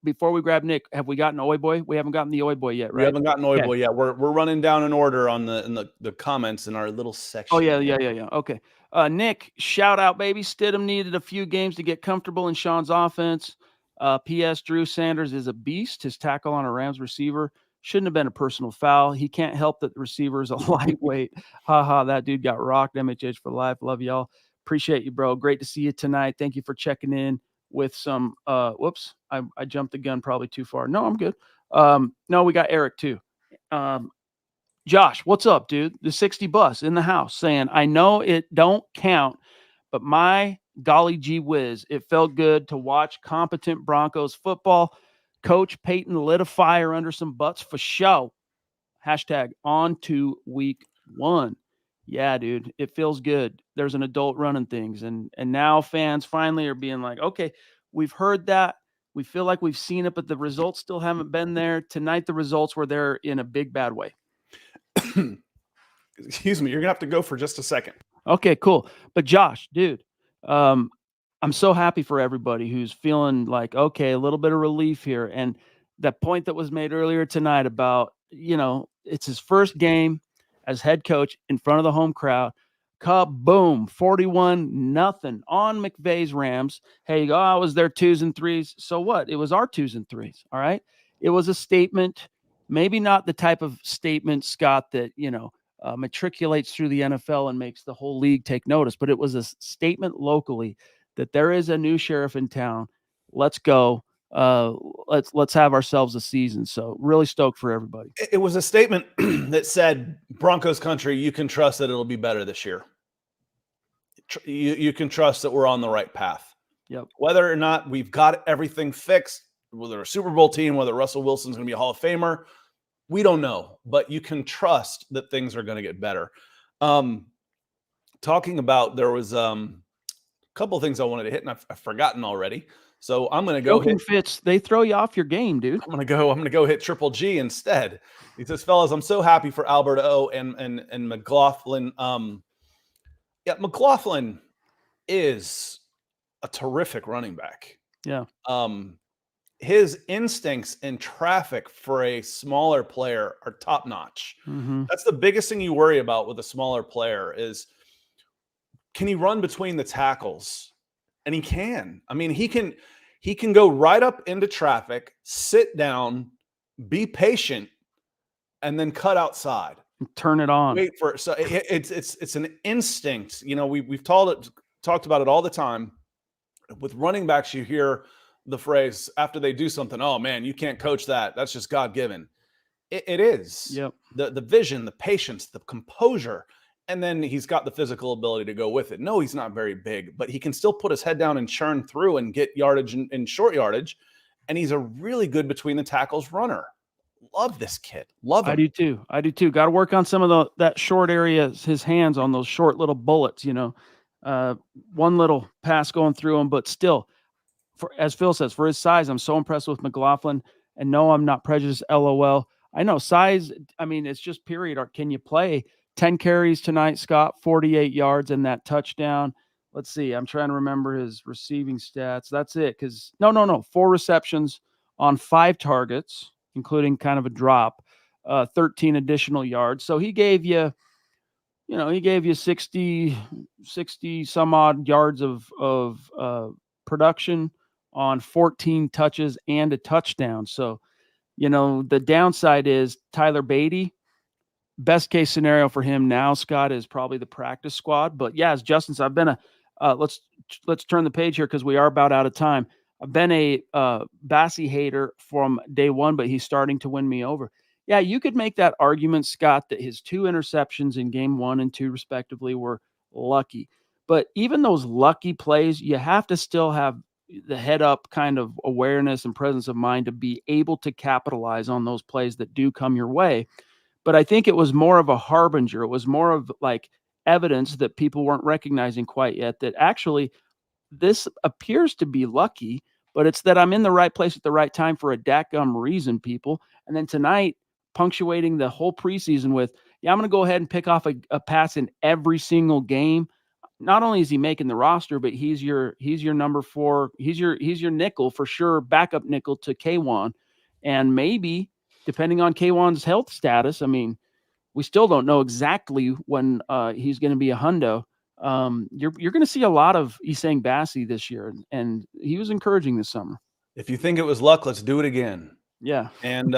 Before we grab Nick, have we gotten Oi Boy? We haven't gotten the Oi Boy yet, right? We haven't gotten Oi Boy yet. We're running down in order on the comments in our little section. Oh yeah. Okay. Nick, shout out, baby. Stidham needed a few games to get comfortable in Sean's offense. P.S. Drew Sanders is a beast. His tackle on a Rams receiver shouldn't have been a personal foul. He can't help that the receiver is a lightweight. That dude got rocked. MHH for life. Love y'all. Appreciate you, bro. Great to see you tonight. Thank you for checking in with some whoops. I jumped the gun probably too far. No, I'm good. No, we got Eric too. Josh, what's up, dude? The 60 bus in the house saying, "I know it don't count, but my golly gee whiz, it felt good to watch competent Broncos football. Coach Peyton lit a fire under some butts for show. Hashtag on to week 1. Yeah, dude, it feels good. There's an adult running things. And now fans finally are being like, okay, we've heard that. We feel like we've seen it, but the results still haven't been there. Tonight, the results were there in a big, bad way." Excuse me, you're gonna have to go for just a second. Okay, cool. But Josh, dude, I'm so happy for everybody who's feeling like, okay, a little bit of relief here. And that point that was made earlier tonight about, it's his first game as head coach in front of the home crowd. Kaboom, 41-0 on McVay's Rams. Hey, I was their 2s and 3s. So what? It was our 2s and 3s. All right. It was a statement, maybe not the type of statement, Scott, that, matriculates through the NFL and makes the whole league take notice, but it was a statement locally that there is a new sheriff in town. Let's go. Let's have ourselves a season. So really stoked for everybody. It was a statement that said, Broncos country, you can trust that it'll be better this year. You can trust that we're on the right path. Yep. Whether or not we've got everything fixed, whether a Super Bowl team, whether Russell Wilson's going to be a Hall of Famer, we don't know, but you can trust that things are going to get better. Talking about, there was a couple of things I wanted to hit, and I've forgotten already. So I'm going to go hit Fitz. They throw you off your game, dude. I'm going to go hit Triple G instead. He says, "Fellas, I'm so happy for Alberto and McLaughlin." McLaughlin is a terrific running back. Yeah. His instincts in traffic for a smaller player are top notch. Mm-hmm. That's the biggest thing you worry about with a smaller player is, can he run between the tackles? And he can. I mean, he can go right up into traffic, sit down, be patient, and then cut outside. Turn it on. Wait for it. So it's an instinct. We've talked about it all the time. With running backs, you hear the phrase after they do something, "Oh man, you can't coach that. That's just God-given." It is. Yep. The vision, the patience, the composure, and then he's got the physical ability to go with it. No, he's not very big, but he can still put his head down and churn through and get yardage in short yardage. And he's a really good between the tackles runner. Love this kid. Love him. I do too. I do too. Got to work on some of that short areas, his hands on those short little bullets, one little pass going through him, but still, as Phil says, for his size, I'm so impressed with McLaughlin. And no, I'm not prejudiced. LOL. I know size. I mean, it's just period. Or can you play 10 carries tonight, Scott, 48 yards and that touchdown? Let's see. I'm trying to remember his receiving stats. That's it. Because no. 4 receptions on 5 targets, including kind of a drop, 13 additional yards. So he gave you, he gave you 60 some odd yards of production on 14 touches and a touchdown. So, the downside is Tyler Beatty. Best case scenario for him now, Scott, is probably the practice squad. But yeah, as Justin said, I've been let's turn the page here because we are about out of time. I've been a Bassie hater from day one, but he's starting to win me over. Yeah, you could make that argument, Scott, that his 2 interceptions in game 1 and 2 respectively were lucky. But even those lucky plays, you have to still have the head up kind of awareness and presence of mind to be able to capitalize on those plays that do come your way. But I think it was more of a harbinger. It was more of like evidence that people weren't recognizing quite yet that actually this appears to be lucky, but it's that I'm in the right place at the right time for a dadgum reason, people. And then tonight, punctuating the whole preseason with, I'm going to go ahead and pick off a pass in every single game. Not only is he making the roster, but he's your number 4. He's your nickel for sure, backup nickel to K1. And maybe, depending on K1's health status, I mean, we still don't know exactly when he's going to be a hundo. You're going to see a lot of Isang Bassie this year, and he was encouraging this summer. If you think it was luck, let's do it again. Yeah. And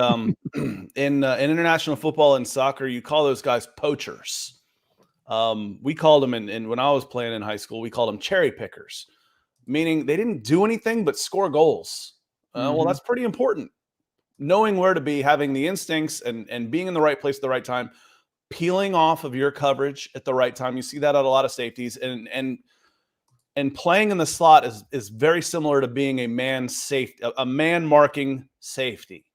in international football and soccer, you call those guys poachers. We called them, and when I was playing in high school, we called them cherry pickers, meaning they didn't do anything but score goals. Well, that's pretty important. Knowing where to be, having the instincts, and being in the right place at the right time, peeling off of your coverage at the right time. You see that at a lot of safeties, and playing in the slot is very similar to being a man marking safety.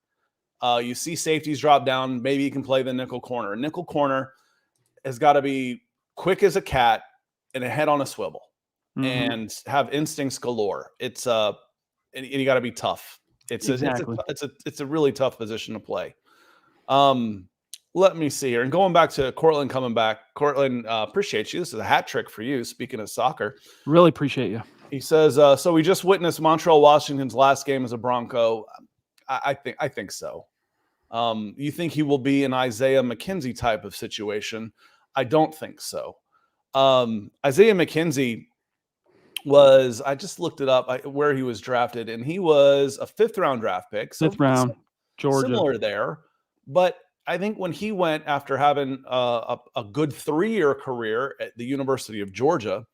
You see safeties drop down. Maybe you can play the nickel corner. A nickel corner has got to be quick as a cat and a head on a swivel and have instincts galore. It's and you got to be tough. It's a really tough position to play. Let me see here. And going back to Cortland coming back. Cortland, appreciate you. This is a hat trick for you, speaking of soccer. Really appreciate you. He says, so we just witnessed Montrell Washington's last game as a Bronco. I think so. You think he will be an Isaiah McKenzie type of situation? I don't think so. Isaiah McKenzie was, I just looked it up where he was drafted, and he was a 5th round draft pick. So 5th round, Georgia. Similar there. But I think when he went after having a good 3-year career at the University of Georgia,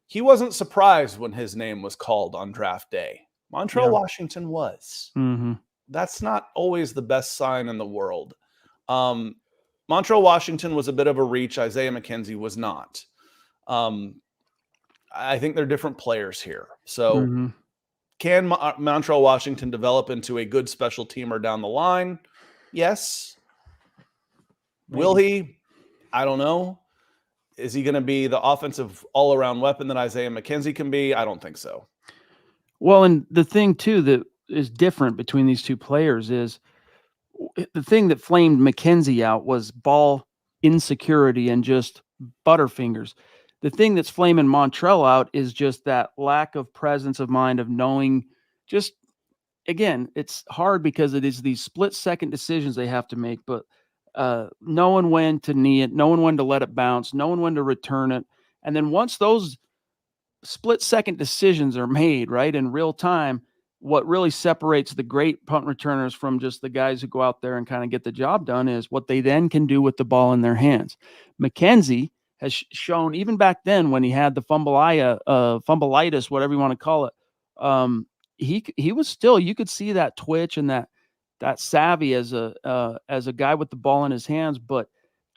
he wasn't surprised when his name was called on draft day. Montrell Washington was. That's not always the best sign in the world. Montrell Washington was a bit of a reach. Isaiah McKenzie was not. I think they're different players here. So can Montrell Washington develop into a good special teamer down the line? Yes. Maybe. Will he? I don't know. Is he going to be the offensive all-around weapon that Isaiah McKenzie can be? I don't think so. Well, and the thing, too, that is different between these two players is the thing that flamed McKenzie out was ball insecurity and just butterfingers. The thing that's flaming Montrell out is just that lack of presence of mind of knowing just, again, it's hard because it is these split-second decisions they have to make, but knowing when to knee it, knowing when to let it bounce, knowing when to return it. And then once those split-second decisions are made, right, in real time, what really separates the great punt returners from just the guys who go out there and kind of get the job done is what they then can do with the ball in their hands. McKenzie has shown, even back then when he had the fumbleitis, whatever you want to call it, he was still, you could see that twitch and that that savvy as a guy with the ball in his hands, but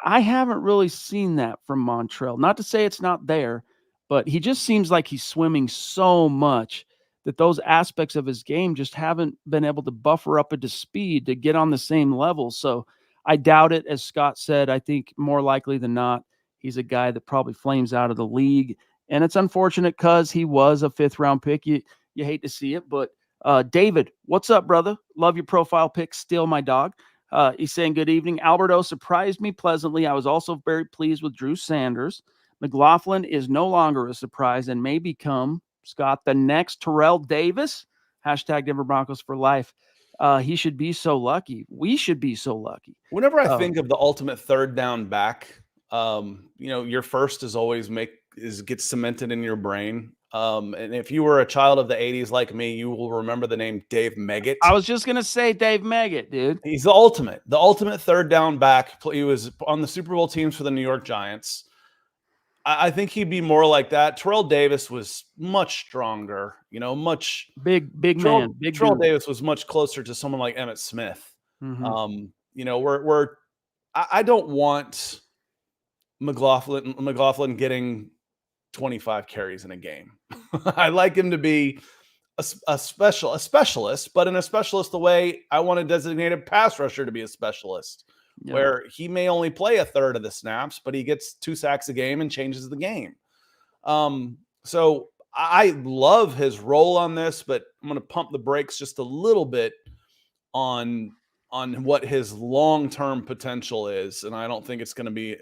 I haven't really seen that from Montrell. Not to say it's not there, but he just seems like he's swimming so much that those aspects of his game just haven't been able to buffer up into speed to get on the same level. So I doubt it. As Scott said, I think more likely than not, he's a guy that probably flames out of the league. And it's unfortunate because he was a 5th-round pick. You hate to see it, but David, what's up, brother? Love your profile pic. Still my dog. He's saying, good evening. Alberto surprised me pleasantly. I was also very pleased with Drew Sanders. McLaughlin is no longer a surprise and may become, Scott, the next Terrell Davis. Hashtag Denver Broncos for life. He should be so lucky. We should be so lucky. Whenever I think of the ultimate third down back, your first is always gets cemented in your brain. And if you were a child of the 80s like me, you will remember the name Dave Meggett. I was just going to say Dave Meggett, dude. He's the ultimate third down back. He was on the Super Bowl teams for the New York Giants. I think he'd be more like that. Terrell Davis was much stronger, much big man. Terrell Davis was much closer to someone like Emmitt Smith. Mm-hmm. I don't want McLaughlin getting 25 carries in a game. I like him to be a specialist, but in a specialist the way I want a designated pass rusher to be a specialist. Yeah. Where he may only play a third of the snaps, but he gets 2 sacks a game and changes the game. So I love his role on this, but I'm going to pump the brakes just a little bit on what his long-term potential is. And I don't think it's going to be,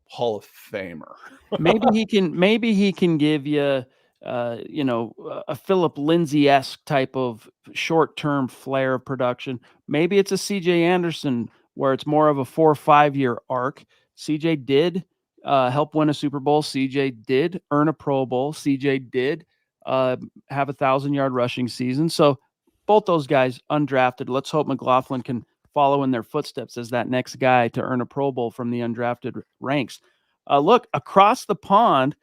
Hall of Famer. maybe he can give you, a Philip Lindsay-esque type of short-term flair of production. Maybe it's a CJ Anderson where it's more of a 4 or 5 year arc. CJ did help win a Super Bowl. CJ did earn a Pro Bowl. CJ did have 1,000-yard rushing season. So both those guys undrafted. Let's hope McLaughlin can follow in their footsteps as that next guy to earn a Pro Bowl from the undrafted ranks. Look, across the pond,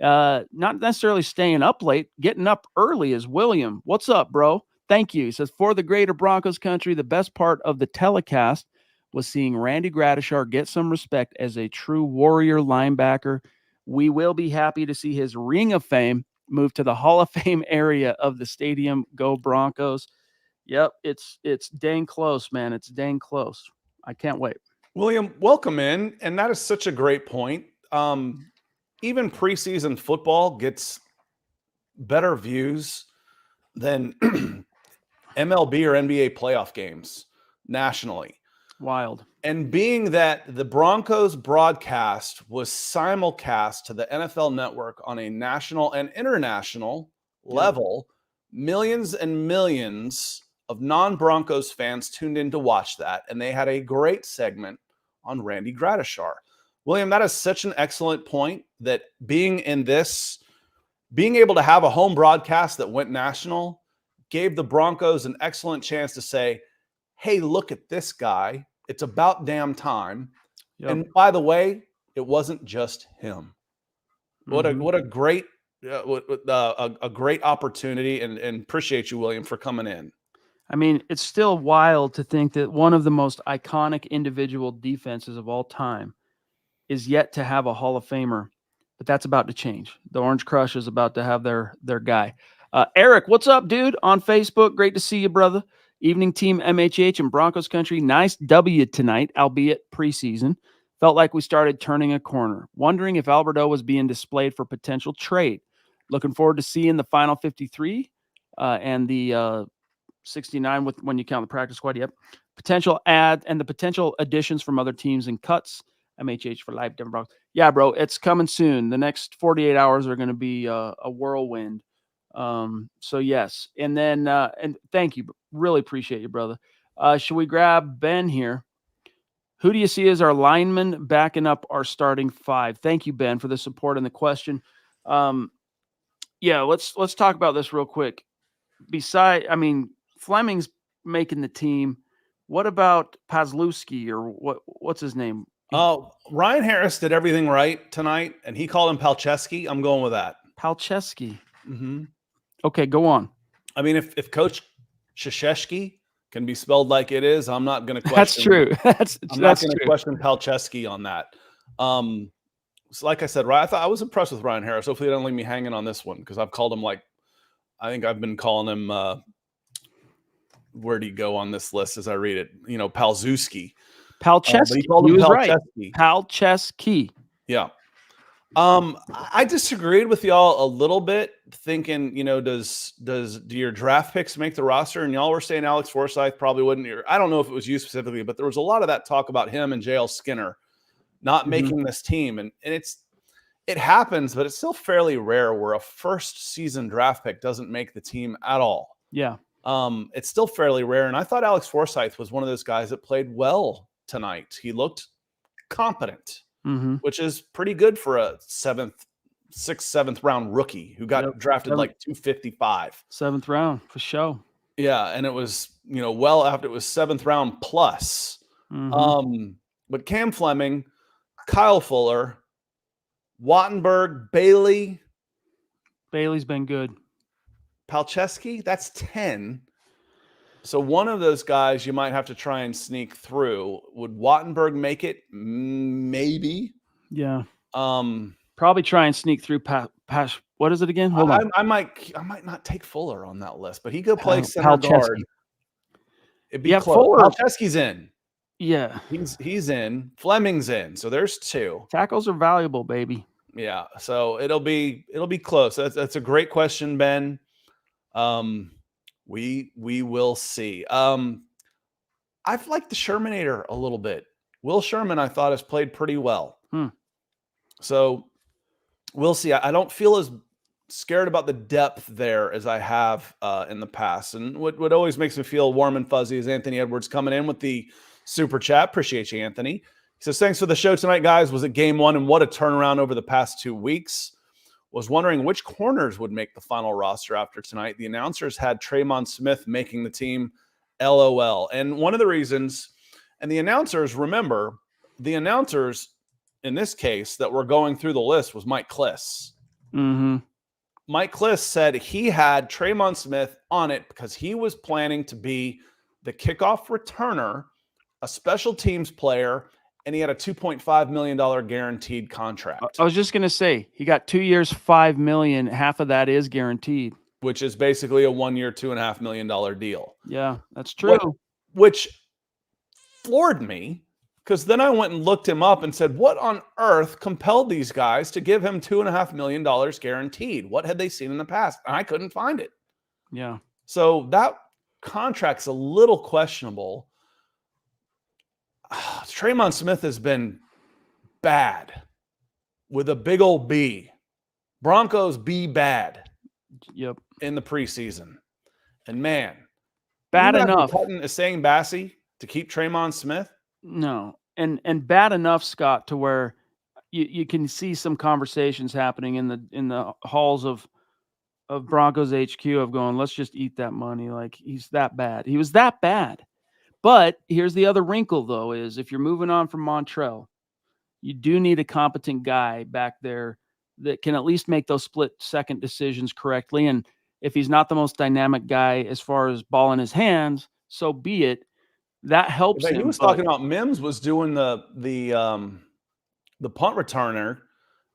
not necessarily staying up late, getting up early is William. What's up, bro? Thank you. He says, for the greater Broncos country, the best part of the telecast was seeing Randy Gradishar get some respect as a true warrior linebacker. We will be happy to see his Ring of Fame move to the Hall of Fame area of the stadium. Go Broncos. Yep, it's dang close, man. It's dang close. I can't wait. William, welcome in. And that is such a great point. Even preseason football gets better views than MLB or NBA playoff games nationally. Wild. And being that the Broncos broadcast was simulcast to the NFL Network on a national and international level, millions and millions of non-Broncos fans tuned in to watch that, and they had a great segment on Randy Gradishar. William, that is such an excellent point, that being able to have a home broadcast that went national gave the Broncos an excellent chance to say, hey, look at this guy. It's about damn time. Yep. And by the way, it wasn't just him. What a great a great opportunity, and appreciate you, William, for coming in. I mean, it's still wild to think that one of the most iconic individual defenses of all time is yet to have a Hall of Famer, but that's about to change. The Orange Crush is about to have their guy. Eric, what's up, dude? On Facebook, great to see you, brother. Evening team MHH and Broncos country. Nice W tonight, albeit preseason. Felt like we started turning a corner. Wondering if Alberto was being displayed for potential trade. Looking forward to seeing the final 53 and the 69 when you count the practice squad. Yep. Potential add and the potential additions from other teams and cuts. MHH for life, Denver Broncos. Yeah, bro, it's coming soon. The next 48 hours are going to be a whirlwind. So yes. And then, and thank you. Really appreciate you, brother. Should we grab Ben here? Who do you see as our lineman backing up our starting 5? Thank you, Ben, for the support and the question. Yeah, let's talk about this real quick. Fleming's making the team. What about Pazlewski, or what's his name? Ryan Harris did everything right tonight, and he called him Palczewski. I'm going with that. Palczewski. Mm-hmm. Okay, go on. I mean, if Coach Krzyzewski can be spelled like it is, I'm not going to question. That's true. I'm not going to question Palczewski on that. So like I said, I was impressed with Ryan Harris. Hopefully they don't leave me hanging on this one, because I've called him I think I've been calling him where'd he go on this list as I read it? Palczewski. Palczewski. He called him was Palczewski. Right. Palczewski. Yeah. I disagreed with y'all a little bit, thinking, do your draft picks make the roster? And y'all were saying Alex Forsyth probably wouldn't. I don't know if it was you specifically, but there was a lot of that talk about him and JL Skinner not making this team. And it happens, but it's still fairly rare where a first season draft pick doesn't make the team at all. Yeah. It's still fairly rare. And I thought Alex Forsyth was one of those guys that played well tonight. He looked competent. Which is pretty good for a 6th, 7th round rookie who got drafted like 255. 7th round for sure. Yeah, and it was well after it was 7th round plus. But Cam Fleming, Kyle Fuller, Wattenberg, Bailey's been good. Palczewski, that's 10. So one of those guys you might have to try and sneak through. Would Wattenberg make it? Maybe. Yeah. Probably try and sneak through what is it again? Hold on. I might not take Fuller on that list, but he could play center guard. It'd be close. Palczewski's in. Yeah. He's in. Fleming's in. So there's 2. Tackles are valuable, baby. Yeah. So it'll be close. That's a great question, Ben. We will see. I've liked the Shermanator a little bit. Will Sherman, I thought, has played pretty well. So we'll see. I don't feel as scared about the depth there as I have in the past. And what always makes me feel warm and fuzzy is Anthony Edwards coming in with the super chat. Appreciate you, Anthony. He says, thanks for the show tonight, guys. Was it game 1? And what a turnaround over the past 2 weeks. Was wondering which corners would make the final roster after tonight. The announcers had Tremon Smith making the team, LOL. And one of the reasons, and the announcers, remember, the announcers in this case that were going through the list was Mike Kliss. Mike Kliss said he had Tremon Smith on it because he was planning to be the kickoff returner, a special teams player, and he had a $2.5 million guaranteed contract. I was just going to say, he got 2 years, $5 million. Half of that is guaranteed. Which is basically a 1 year, $2.5 million deal. Yeah, that's true. Which floored me, because then I went and looked him up and said, what on earth compelled these guys to give him $2.5 million guaranteed? What had they seen in the past? And I couldn't find it. Yeah. So that contract's a little questionable. Tremon Smith has been bad with a big old B. Broncos be bad. Yep. In the preseason. And man, bad enough. Is saying Bassey to keep Tremon Smith? No. And bad enough, Scott, to where you can see some conversations happening in the halls of Broncos HQ of going, let's just eat that money. Like, he's that bad. He was that bad. But here's the other wrinkle, though, is if you're moving on from Montrell, you do need a competent guy back there that can at least make those split-second decisions correctly. And if he's not the most dynamic guy as far as ball in his hands, so be it. That helps him. He was talking about Mims was doing the punt returner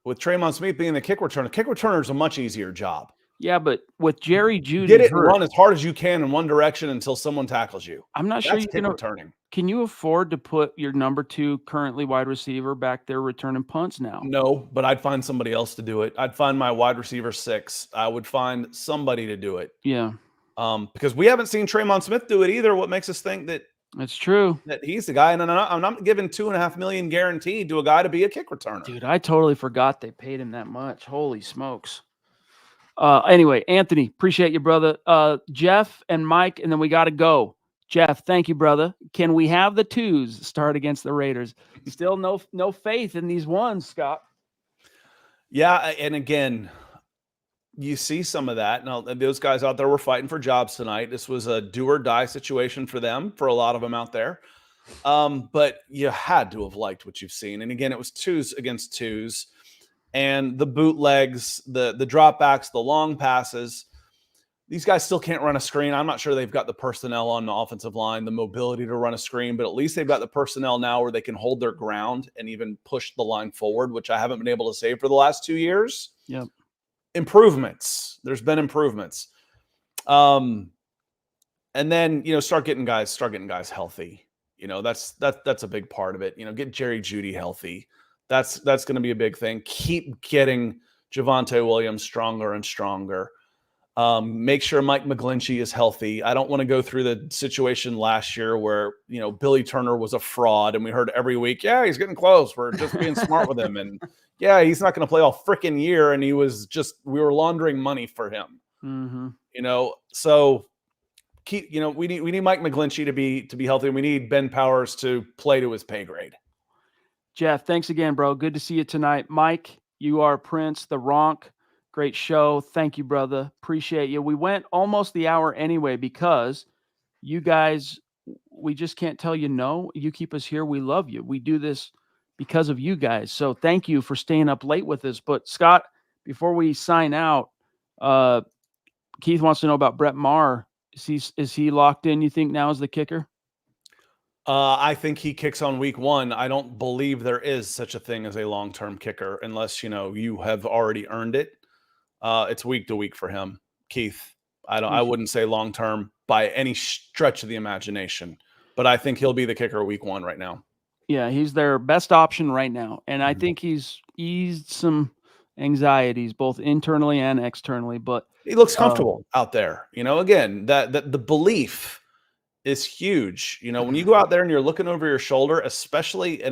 with Tremon Smith being the kick returner. Kick returner is a much easier job. Yeah, but with Jerry Jeudy, get it and run as hard as you can in one direction until someone tackles you. I'm not sure you can returning. Can you afford to put your number 2 currently wide receiver back there returning punts now? No, but I'd find somebody else to do it. I'd find my wide receiver 6. I would find somebody to do it. Yeah. Because we haven't seen Tremon Smith do it either. What makes us think that that's true? That he's the guy, and I'm not giving $2.5 million guaranteed to a guy to be a kick returner. Dude, I totally forgot they paid him that much. Holy smokes. Anyway, Anthony, appreciate you, brother. Jeff and Mike, and then we got to go. Jeff, thank you, brother. Can we have the 2s start against the Raiders? Still no faith in these 1s, Scott. Yeah, and again, you see some of that. Now, those guys out there were fighting for jobs tonight. This was a do or die situation for them, for a lot of them out there. But you had to have liked what you've seen. And again, it was 2s against 2s. And the bootlegs, the dropbacks, the long passes. these guys still can't run a screen. I'm not sure they've got the personnel on the offensive line, the mobility to run a screen, but at least they've got the personnel now where they can hold their ground and even push the line forward, which I haven't been able to say for the last 2 years. Yep. Improvements. There's been improvements. And then, start getting guys healthy. That's a big part of it. Get Jerry Jeudy healthy. That's going to be a big thing. Keep getting Javonte Williams stronger and stronger. Make sure Mike McGlinchey is healthy. I don't want to go through the situation last year where, Billy Turner was a fraud and we heard every week, yeah, he's getting close. We're just being smart with him. And yeah, he's not going to play all freaking year. And we were laundering money for him. Mm-hmm. So keep, we need Mike McGlinchey to be healthy. And we need Ben Powers to play to his pay grade. Jeff, thanks again, bro. Good to see you tonight. Mike, you are Prince, the Ronk. Great show. Thank you, brother. Appreciate you. We went almost the hour anyway because you guys, we just can't tell you no. You keep us here. We love you. We do this because of you guys. So thank you for staying up late with us. But Scott, before we sign out, Keith wants to know about Brett Maher. Is he locked in, you think, now as the kicker? I think he kicks on week 1. I don't believe there is such a thing as a long-term kicker unless, you have already earned it. It's week to week for him, Keith. I wouldn't say long-term by any stretch of the imagination, but I think he'll be the kicker week 1 right now. Yeah, he's their best option right now. And I think he's eased some anxieties, both internally and externally, but he looks comfortable out there. Again, that the belief is huge. When you go out there and you're looking over your shoulder, especially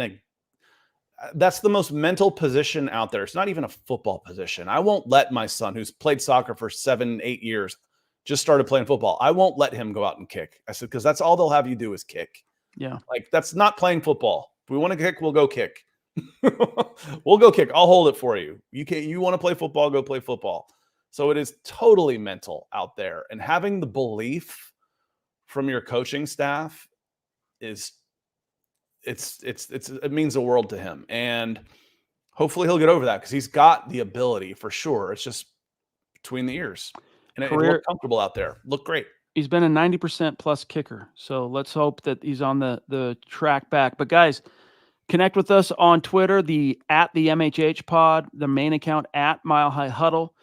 that's the most mental position out there. It's not even a football position. I won't let my son, who's played soccer for 7-8 years, just started playing football. I won't let him go out and kick. I said, because that's all they'll have you do is kick. Yeah. Like, that's not playing football. If we want to kick, we'll go kick. We'll go kick. I'll hold it for you. You want to play football, go play football. So it is totally mental out there. And having the belief from your coaching staff it means the world to him. And hopefully he'll get over that because he's got the ability for sure. It's just between the ears. And it looked comfortable out there. Looked great. He's been a 90% plus kicker. So let's hope that he's on the track back. But guys, connect with us on Twitter, at the MHH pod, the main account at Mile High Huddle.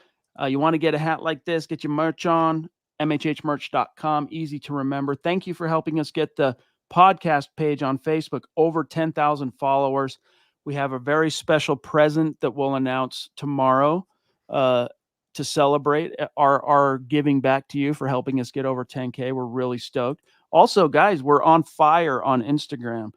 You want to get a hat like this, get your merch on, mhhmerch.com. Easy to remember. Thank you for helping us get the podcast page on Facebook over 10,000 followers. We have a very special present that we'll announce tomorrow to celebrate our giving back to you for helping us get over 10K. We're really stoked. Also, guys, we're on fire on Instagram.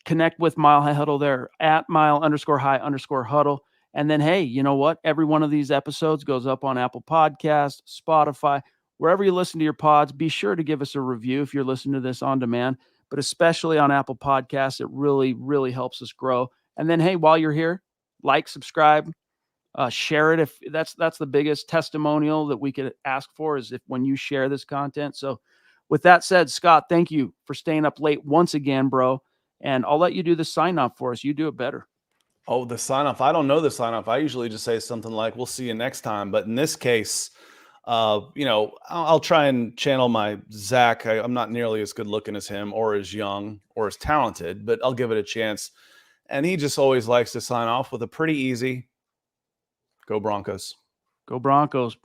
Connect with Mile High Huddle there at mile_high_huddle. And then, hey, you know what? Every one of these episodes goes up on Apple Podcasts, Spotify, wherever you listen to your pods. Be sure to give us a review if you're listening to this on demand, but especially on Apple Podcasts. It really, really helps us grow. And then, hey, while you're here, like, subscribe, share it. If that's the biggest testimonial that we could ask for is if when you share this content. So with that said, Scott, thank you for staying up late once again, bro. And I'll let you do the sign off for us. You do it better. Oh, the sign off. I don't know the sign off. I usually just say something like, we'll see you next time. But in this case, I'll try and channel my Zach. I'm not nearly as good looking as him or as young or as talented, but I'll give it a chance. And he just always likes to sign off with a pretty easy, go Broncos. Go Broncos.